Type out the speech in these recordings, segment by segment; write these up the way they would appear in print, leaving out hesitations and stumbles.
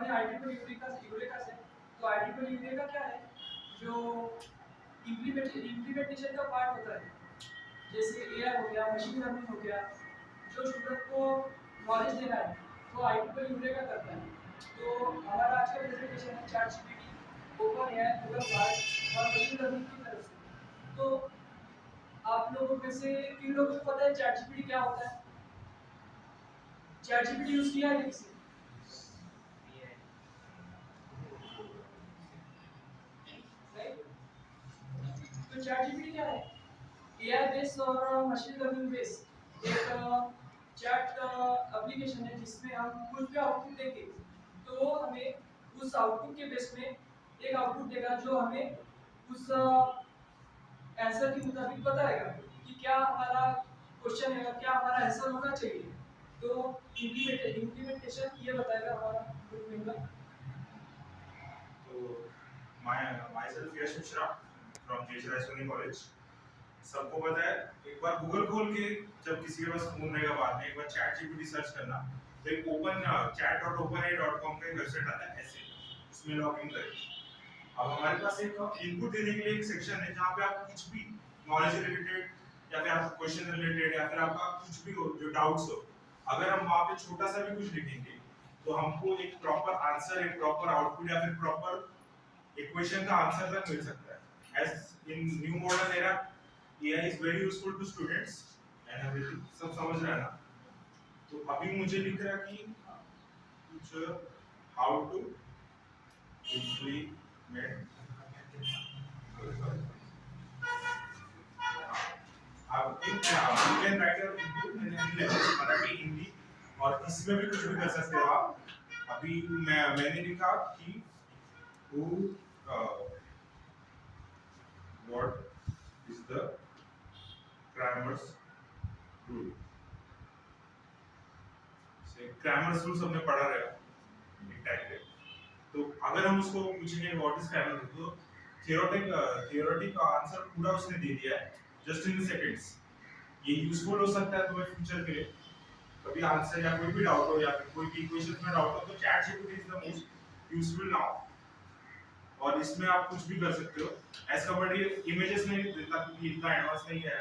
हमें आईट्रिपल यूरेका से, तो आईट्रिपल यूरेका क्या है, जो इम्प्लीमेंटेशन का पार्ट होता है, जैसे एआई हो गया, मशीन लर्निंग हो गया, जो स्टूडेंट को नॉलेज देना है वो आईट्रिपल यूरेका करता है। तो हमारा आज का प्रेजेंटेशन है chat GPT, open AI, Google Bard और मशीन लर्निंग की तरफ से। तो आप लोगों में से किन लोगों को पता है चैट जीपीटी क्या होता है? चैट जीपीटी यूज किया है किसी? नहीं? तो चैट जीपीटी क्या है? एआई बेस्ड और मशीन लर्निंग बेस्ड एक चैट एप्लीकेशन है जिसमें हम कुछ भी आउटपुट देंगे तो वो हमें उस आउटपुट के बेस में एक आउटपुट देगा जो हमें उस आंसर के मुताबिक बताएगा कि क्या हमारा क्वेश्चन है और क्या हमारा आंसर होना चाहिए। तो इम्प्लीमेंटेशन ये बताएगा हमारा ग्रुप का। तो myself Yash Mishra from JH Raisoni college. सबको पता है, एक बार गूगल खोल के जब किसी के पास फोन रहेगा बाद में एक बार चैट जीपीटी सर्च करना, तो एक ओपन chat.openai.com का एक वेबसाइट आता है ऐसे, इसमें लॉगिन करें। अब हमारे पास एक इनपुट देने के लिए एक सेक्शन है जहाँ पे आप कुछ भी नॉलेज रिलेटेड या फिर आपका क्वेश्चन रिलेटेड या फिर आपका कुछ भी हो जो डाउट्स हो, अगर हम वहाँ पे छोटा सा भी कुछ लिखेंगे तो हमको एक प्रॉपर आंसर, एक प्रॉपर आउटपुट या फिर प्रॉपर इक्वेशन का आंसर तक मिल सकता है। As in new modern era AI is very useful to students and everything, सब समझ रहे हैं ना? तो अभी मुझे लिख रहा कि कुछ हाउ टू implement आप in can write Marathi Hindi और इसमें भी कुछ भी कर सकते हो आप। अभी मैंने लिखा कि who what is the Cramer's rule, से Cramer's rule सबने पढ़ा रहेगा एक टाइप है। तो अगर हम उसको पूछेंगे व्हाट इज Cramer's rule, तो थियोरेटिक आंसर पूरा उसने दे दिया है जस्ट इन सेकंड्स। ये यूजफुल हो सकता है तुम्हें फ्यूचर के लिए, कभी आंसर या कोई भी डाउट हो या फिर कोई भी इक्वेशन में डाउट हो तो chat GPT is the most useful now. और इसमें आप कुछ भी कर सकते हो, एज कम्पेयर इमेजेस नहीं देता क्योंकि इतना एडवांस नहीं है,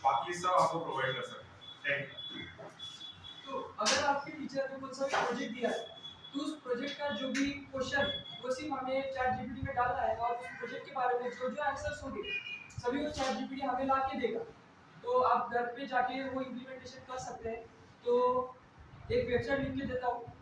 बाकी सब आपको प्रोवाइड कर सकता है। Thank you. तो अगर आपके टीचर ने कोई सा प्रोजेक्ट दिया है तो उस प्रोजेक्ट का जो भी क्वेश्चन है वो सिर्फ हमें चैट जीपीटी में डालना है और उस प्रोजेक्ट के बारे में जो जो आंसर्स होंगे सभी वो चैट जीपीटी हमें ला के देगा। तो आप घर पे जाके वो इम्प्लीमेंटेशन कर सकते हैं। तो एक वेबसाइट लिंक के देता हूँ।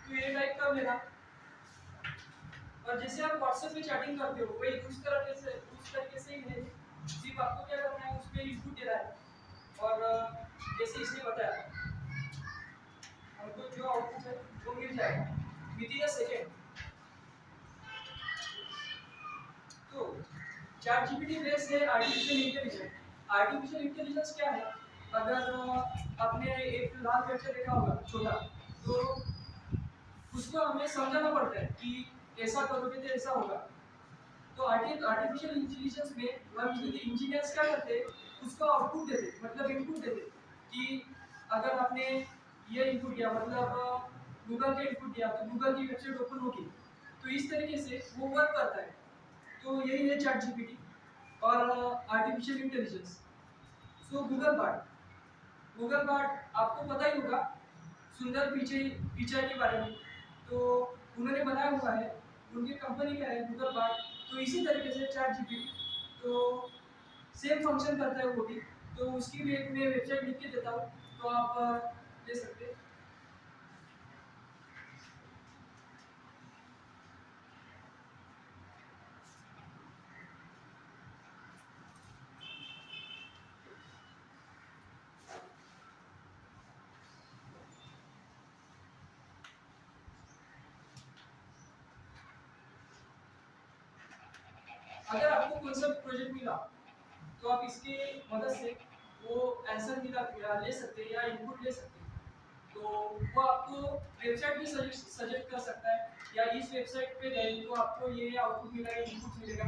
तो ये टाइप कर लेना और जैसे आप व्हाट्सएप पे चैटिंग करते हो वही उस तरीके से ही है। सिर्फ आपको क्या करना है उस पर इनपुट देना है और जैसे इसने बताया हमको जो आउटपुट है वो मिल जाएगा विद इन अ सेकेंड। तो चैट जीपीटी बेस्ड है आर्टिफिशियल इंटेलिजेंस। आर्टिफिशियल इंटेलिजेंस क्या है? अगर आपने एक लाल लेक्चर देखा होगा छोटा, तो उसको हमें समझाना पड़ता है कि ऐसा करोगे तो ऐसा होगा। तो आर्टिफिशियल इंटेलिजेंस में हम इंजीनियर्स क्या करते हैं उसको आउटपुट देते, मतलब इनपुट देते कि अगर आपने ये इनपुट दिया मतलब गूगल का इनपुट दिया तो गूगल की वेबसाइट ओपन होगी। तो इस तरीके से वो वर्क करता है। तो यही है चैट जीपीटी और आर्टिफिशियल इंटेलिजेंस। सो गूगल बार्ड आपको पता ही होगा सुंदर पिचाई के बारे में। तो उन्होंने बनाया हुआ है, उनकी कंपनी का है गूगल बार्ड। तो इसी तरीके से चैट जीपीटी तो सेम फंक्शन करता है वो भी। तो उसकी भी एक मैं वेबसाइट लिख के देता हूँ तो आप ले सकते हैं। अगर आपको कोई सा प्रोजेक्ट मिला तो आप इसके मदद से वो आंसर ले सकते हैं या इनपुट ले सकते हैं। तो वो आपको वेबसाइट भी सजेस्ट कर सकता है, या इस वेबसाइट पे गए तो आपको ये आउटपुट मिलेगा, इनपुट मिलेगा,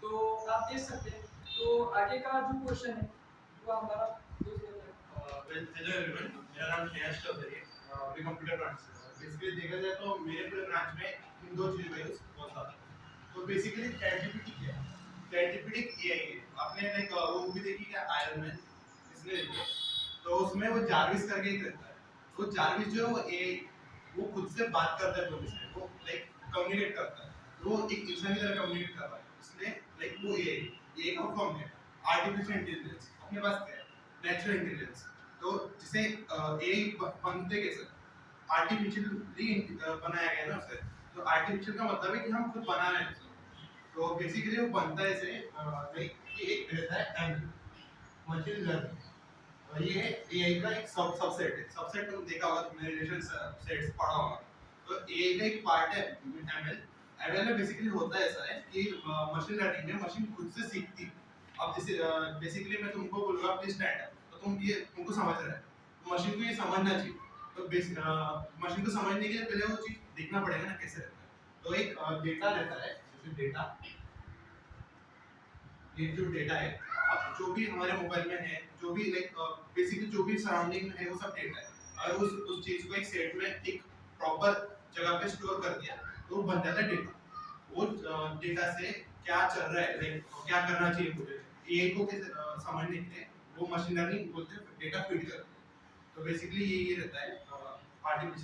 तो आप देख सकते हैं। तो आगे का जो क्वेश्चन है वो हमारा दोस्त बताएगा। हेलो एवरीवन, मेरा नाम श्रेयस चौधरी है। मैं कंप्यूटर ब्रांच से हूँ। बेसिकली देखा जाए तो मेरे पूरे ब्रांच में इन दो चीज़ों का यूज़ बहुत ज़्यादा है। तो बेसिकली चैट जीपीटी क्या है? चैट जीपीटी एआई है। आपने लाइक वो मूवी देखी क्या, आयरन मैन? इसने देखी है। तो उसमें वो जारविस करके एक रहता है। वो जारविस जो है वो एआई, वो खुद से बात करता है पुलिस से, वो लाइक कम्युनिकेट करता है। तो वो एक इंसान की तरह कम्युनिकेट कर रहा है, इसलिए लाइक वो एआई का फॉर्म है। आर्टिफिशियल इंटेलिजेंस अपने पास क्या है? Natural intelligence. तो जिसे एआई बनते कैसे? आर्टिफिशियली बनाया गया है ना उसे। तो आर्टिफिशियल का मतलब है कि हम खुद बना रहे हैं उसे। तो बेसिकली वो बनता है ऐसे, लाइक ये एक रहता है एमएल, मशीन लर्निंग। ये एआई का एक सबसेट है। सबसेट तुम देखा होगा, तुमने रिलेशन सेट्स पढ़ा होगा। तो एआई का एक पार्ट है एमएल। एमएल में बेसिकली होता ऐसा है कि मशीन लर्निंग में मशीन खुद से सीखती है। अब जैसे बेसिकली मैं तुमको बोलूँगा प्लीज स्टैंड अप, तो तुम ये तुमको समझ रहा है, तो मशीन को ये समझना चाहिए। तो मशीन को समझने के लिए पहले वो चीज़ देखना पड़ेगा ना कैसे रहता है। तो एक डेटा रहता है, जैसे डेटा, ये जो डेटा है, अब जो भी हमारे मोबाइल में है, जो भी लाइक बेसिकली जो भी सराउंडिंग में है वो सब डेटा है। और उस चीज़ को एक सेट में एक प्रॉपर जगह पे स्टोर कर दिया तो वो बन जाता है डेटा। वो डेटा से क्या चल रहा है, लाइक क्या करना चाहिए मुझे, एआई को कैसे समझने के लिए वो मशीन लर्निंग बोलते हैं, डेटा फीड करते हैं। तो बेसिकली ये रहता है आर्टिफिशियल